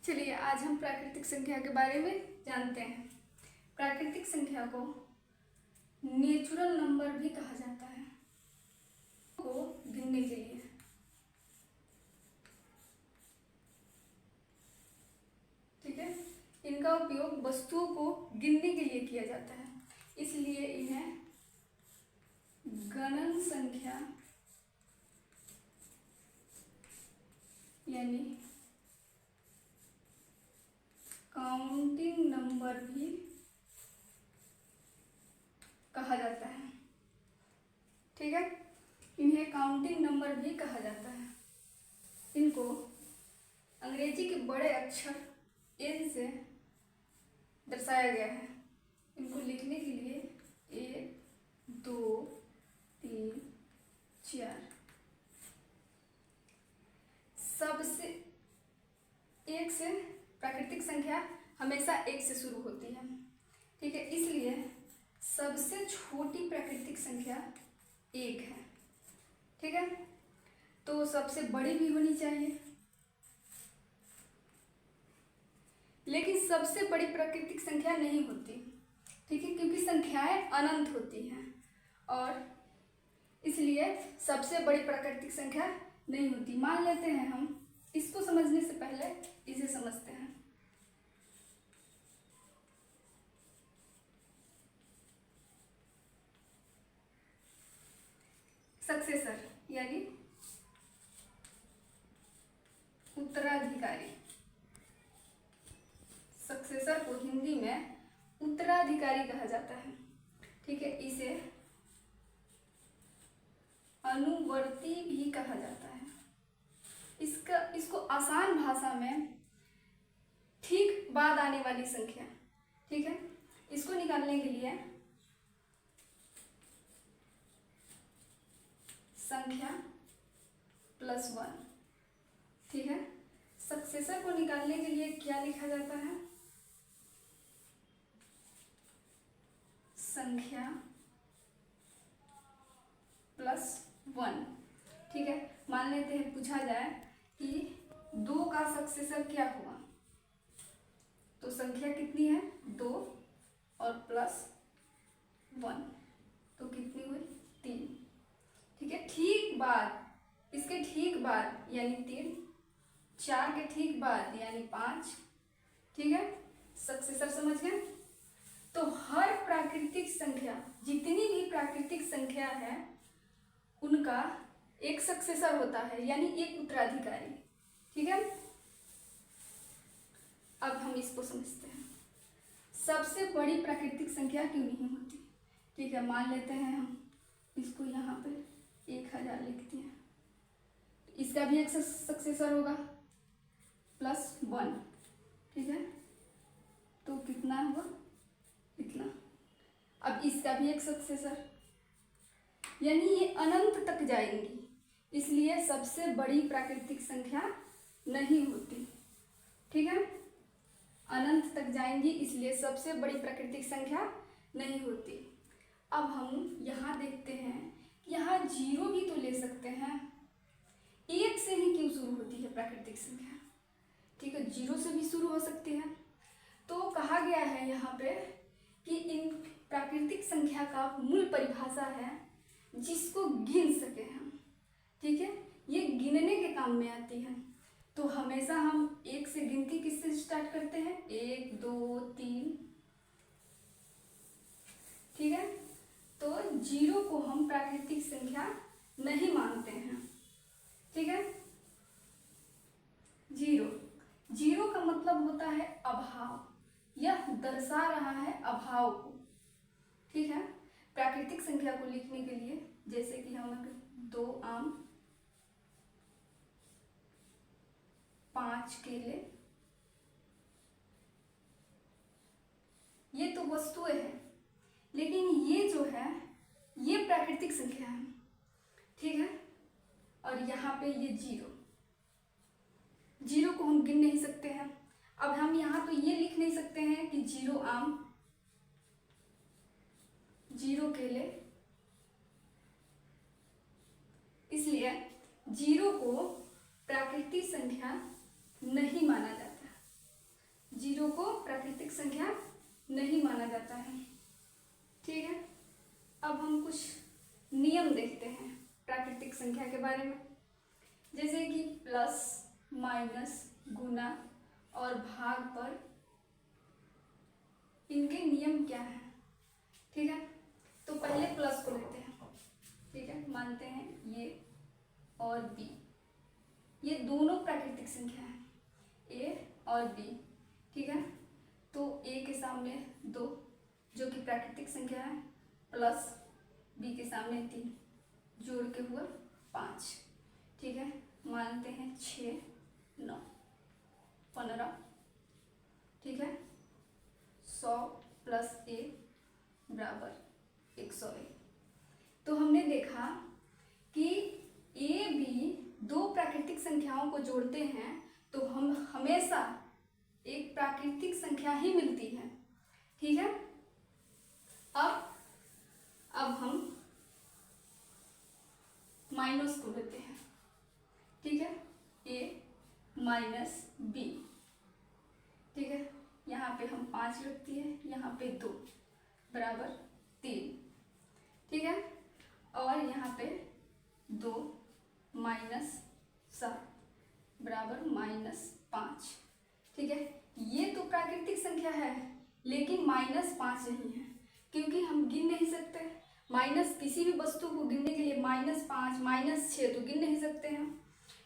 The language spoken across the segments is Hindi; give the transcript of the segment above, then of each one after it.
चलिए आज हम प्राकृतिक संख्या के बारे में जानते हैं। प्राकृतिक संख्या को नेचुरल नंबर भी कहा जाता है, को गिनने के लिए। ठीक है, इनका उपयोग वस्तुओं को गिनने के लिए किया जाता है, इसलिए इन्हें गणन संख्या यानी काउंटिंग नंबर भी कहा जाता है। ठीक है, इन्हें काउंटिंग नंबर भी कहा जाता है। इनको अंग्रेजी के बड़े अक्षर एन से दर्शाया गया है। इनको लिखने के लिए 1 2 3 4 सबसे एक से प्राकृतिक संख्या हमेशा एक से शुरू होती है। ठीक है, इसलिए सबसे छोटी प्राकृतिक संख्या 1 है। ठीक है, तो सबसे बड़ी भी होनी चाहिए, लेकिन सबसे बड़ी प्राकृतिक संख्या नहीं होती। ठीक है, क्योंकि संख्याएं अनंत होती हैं और इसलिए सबसे बड़ी प्राकृतिक संख्या नहीं होती। मान लेते हैं हम, इसको समझने से पहले इसे समझते हैं। सक्सेसर यानी उत्तराधिकारी। सक्सेसर को हिंदी में उत्तराधिकारी कहा जाता है। ठीक है, इसे अनुवर्ती भी कहा जाता है। इसको आसान भाषा में ठीक बाद आने वाली संख्या। ठीक है, इसको निकालने के लिए संख्या +1। ठीक है, सक्सेसर को निकालने के लिए क्या लिखा जाता है? संख्या +1। ठीक है, मान लेते हैं पूछा जाए कि 2 का सक्सेसर क्या हुआ, तो संख्या कितनी है? 2 और +1 तो कितनी हुई? 3। ठीक है, ठीक बाद, इसके ठीक बाद यानी 3, 4 के ठीक बाद यानी 5। ठीक है, सक्सेसर समझ गए? तो हर प्राकृतिक संख्या, जितनी भी प्राकृतिक संख्या है, उनका एक सक्सेसर होता है यानी एक उत्तराधिकारी। ठीक है, अब हम इसको समझते हैं। सबसे बड़ी प्राकृतिक संख्या क्यों नहीं होती? ठीक है, मान लेते हैं हम इसको यहाँ पे 1000 लिखते हैं, इसका भी एक सक्सेसर होगा +1। ठीक है, तो कितना हुआ? इतना। अब इसका भी एक सक्सेसर, यानी ये अनंत तक जाएंगी, इसलिए सबसे बड़ी प्राकृतिक संख्या नहीं होती। ठीक है, अनंत तक जाएंगी इसलिए सबसे बड़ी प्राकृतिक संख्या नहीं होती। अब हम यहाँ देखते हैं, यहाँ 0 भी तो ले सकते हैं। 1 से ही क्यों शुरू होती है प्राकृतिक संख्या? ठीक है, 0 से भी शुरू हो सकती है। तो कहा गया है यहाँ पे कि इन प्राकृतिक संख्या का मूल परिभाषा है जिसको गिन सके हम। ठीक है, ये गिनने के काम में आती है। तो हमेशा हम 1 से गिनती किससे स्टार्ट करते हैं? 1 2 3। ठीक है, तो 0 को हम प्राकृतिक संख्या नहीं मानते हैं। ठीक है, 0 का मतलब होता है अभाव, यह दर्शा रहा है अभाव को। ठीक है, प्राकृतिक संख्या को लिखने के लिए जैसे कि हम 2 आम, 5 केले, ये तो वस्तुएं हैं, लेकिन ये जो है ये प्राकृतिक संख्या है। ठीक है, और यहाँ पे ये 0 को हम गिन नहीं सकते हैं। अब हम यहाँ तो ये लिख नहीं सकते हैं कि 0 आम, 0 केले, इसलिए 0 को प्राकृतिक संख्या नहीं माना जाता। प्राकृतिक संख्या नहीं माना जाता है। ठीक है, अब हम कुछ नियम देखते हैं प्राकृतिक संख्या के बारे में, जैसे कि प्लस, माइनस, गुना और भाग पर इनके नियम क्या हैं। ठीक है, तो पहले प्लस को लेते हैं। ठीक है, मानते हैं ए और बी, ये दोनों प्राकृतिक संख्या हैं, ए और बी। ठीक है, तो ए के सामने 2 जो कि प्राकृतिक संख्या है, प्लस बी के सामने 3 जोड़ के हुआ 5। ठीक है, मानते हैं 6, 9, 15। ठीक है, 100 प्लस ए बराबर 101। तो हमने देखा कि ए बी 2 प्राकृतिक संख्याओं को जोड़ते हैं तो हम हमेशा एक प्राकृतिक संख्या ही मिलती है। ठीक है, अब हम माइनस को लेते हैं। ठीक है, ए माइनस बी। ठीक है, यहाँ पे हम 5 रखती है, यहाँ पे 2 बराबर 3। ठीक है, और यहाँ पे 2 माइनस 7 बराबर -5। ठीक है, ये तो प्राकृतिक संख्या है लेकिन -5 नहीं है, क्योंकि हम गिन नहीं सकते। माइनस किसी भी वस्तु को गिनने के लिए -5, -6 तो गिन नहीं सकते हैं,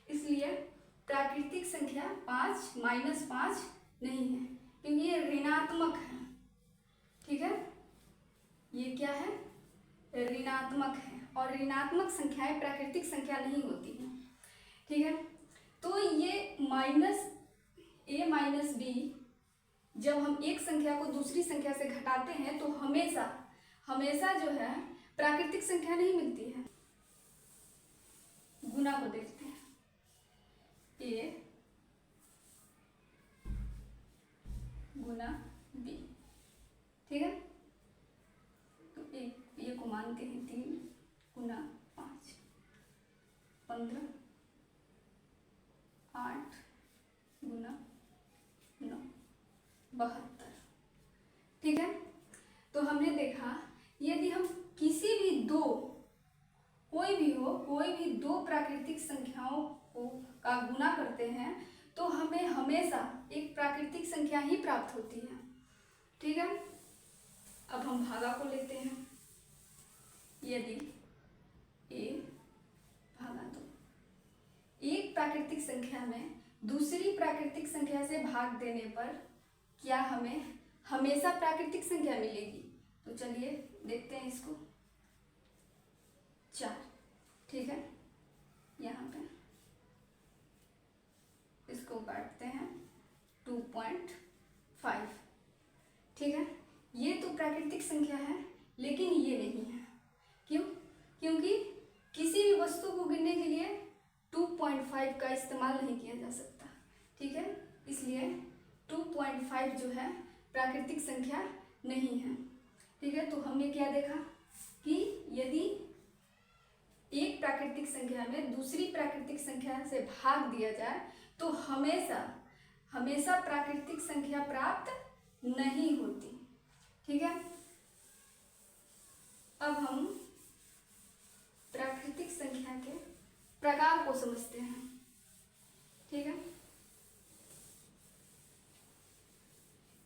इसलिए प्राकृतिक संख्या 5 -5 नहीं है, क्योंकि ये ऋणात्मक है। ठीक है, ये क्या है, ऋणात्मक है, और ऋणात्मक संख्याएं प्राकृतिक संख्या नहीं होती हैं। ठीक है, तो ये ए माइनस बी, जब हम एक संख्या को दूसरी संख्या से घटाते हैं तो हमेशा जो है प्राकृतिक संख्या नहीं मिलती है। गुना को देखते हैं, ए गुना बी। ठीक है, तो ए को मानते हैं 3 गुना 5, 15, 8 गुना 9, 72। ठीक है, तो हमने देखा यदि हम किसी भी कोई भी दो प्राकृतिक संख्याओं का गुना करते हैं तो हमें हमेशा एक प्राकृतिक संख्या ही प्राप्त होती है। ठीक है, अब हम भागा को लेते हैं। यदि ए भागा 2, एक प्राकृतिक संख्या में दूसरी प्राकृतिक संख्या से भाग देने पर क्या हमें हमेशा प्राकृतिक संख्या मिलेगी? तो चलिए देखते हैं इसको। 4। ठीक है, यहाँ पे इसको काटते हैं 2.5। ठीक है, ये तो प्राकृतिक संख्या है लेकिन ये नहीं है। क्यों? क्योंकि किसी भी वस्तु को गिनने के लिए 2.5 का इस्तेमाल नहीं किया जा सकता। ठीक है, इसलिए 2.5 जो है प्राकृतिक संख्या नहीं है। ठीक है, तो हमने क्या देखा कि यदि एक प्राकृतिक संख्या में दूसरी प्राकृतिक संख्या से भाग दिया जाए तो हमेशा प्राकृतिक संख्या प्राप्त नहीं होती। ठीक है, अब हम प्राकृतिक संख्या के प्रकार को समझते हैं। ठीक है,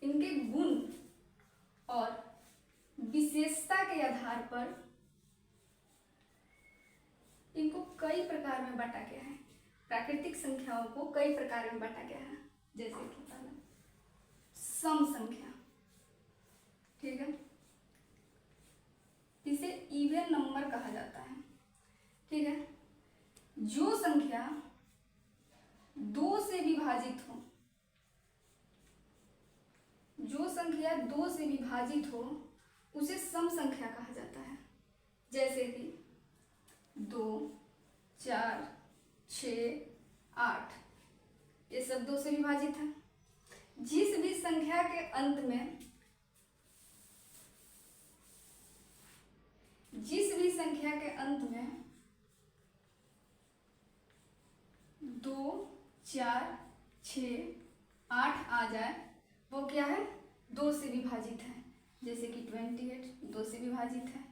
इनके गुण और विशेषता के आधार पर इनको कई प्रकार में बांटा गया है। प्राकृतिक संख्याओं को कई प्रकार में बांटा गया है, जैसे कि पहला सम संख्या। ठीक है, इसे इवन नंबर कहा जाता है। ठीक है, जो संख्या 2 से विभाजित हो, उसे सम संख्या कहा जाता है। जैसे कि 2, 4, 6, 8 ये सब 2 से विभाजित है। जिस भी संख्या के अंत में 2, 4, 6, 8 आ जाए वो क्या है? 2 से विभाजित है, जैसे कि 28 2 से विभाजित है,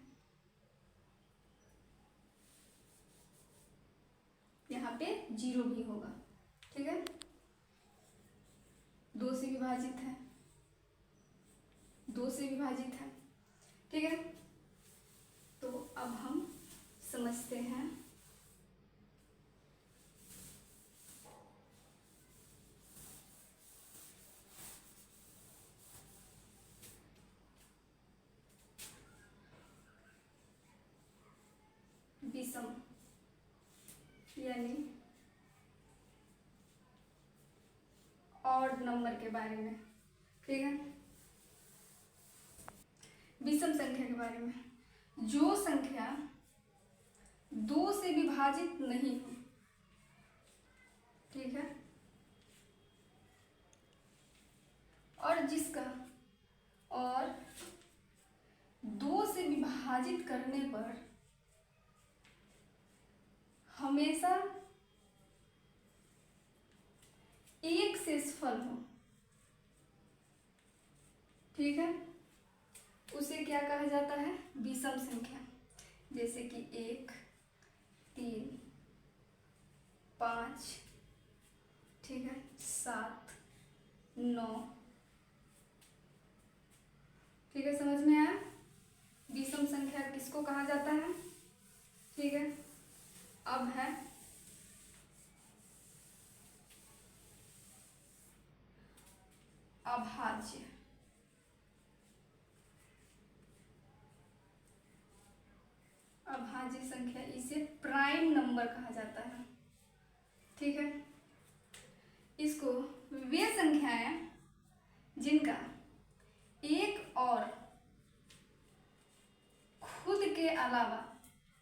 यहाँ पे 0 भी होगा, ठीक है। 2 से विभाजित है, 2 से विभाजित है, ठीक है। तो अब हम समझते हैं विषम यानी ऑड नंबर के बारे में, ठीक है। विषम संख्या के बारे में, जो संख्या 2 से विभाजित नहीं हो, ठीक है, और 2 से विभाजित करने पर हमेशा एक शेषफल हो, ठीक है, उसे क्या कहा जाता है, विषम संख्या। जैसे कि 1 3 5, ठीक है, 7 9, ठीक है, समझ में आया। विषम संख्या किसको कहा जाता है, ठीक है। अब है अभाज्य। अभाज्य संख्या, इसे प्राइम नंबर कहा जाता है, ठीक है। इसको वे संख्याएं जिनका एक और खुद के अलावा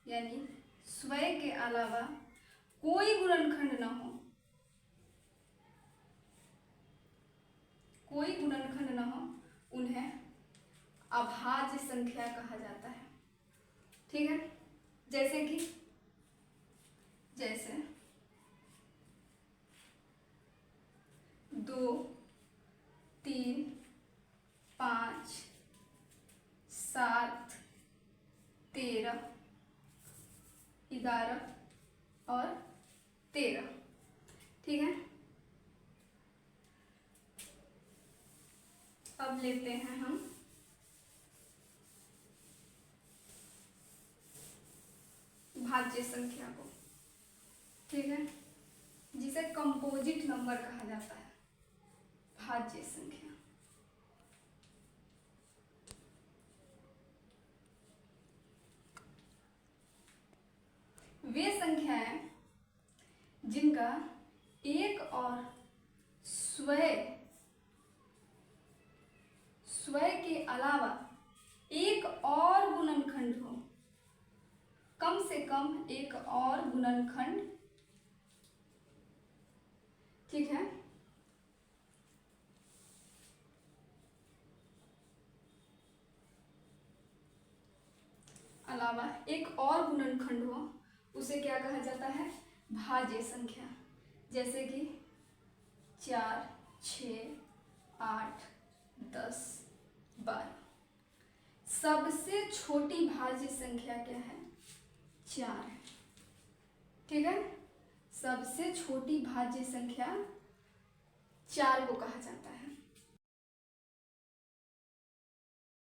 यानी स्वयं के अलावा कोई गुणनखंड न हो, कोई गुणनखंड न हो, उन्हें अभाज्य संख्या कहा जाता है, ठीक है। जैसे 2 3 5 7 13 11 और 13, ठीक है। अब लेते हैं हम भाज्य संख्या को, ठीक है, जिसे कंपोजिट नंबर कहा जाता है, भाज्य संख्या। वे संख्याएं जिनका एक और स्वयं के अलावा एक और गुणनखंड हो, कम से कम एक और गुणनखंड, ठीक है, अलावा एक और गुणनखंड हो, उसे क्या कहा जाता है, भाज्य संख्या। जैसे कि 4 6 8 10 12। सबसे छोटी भाज्य संख्या क्या है, 4 है, ठीक है। सबसे छोटी भाज्य संख्या 4 को कहा जाता है।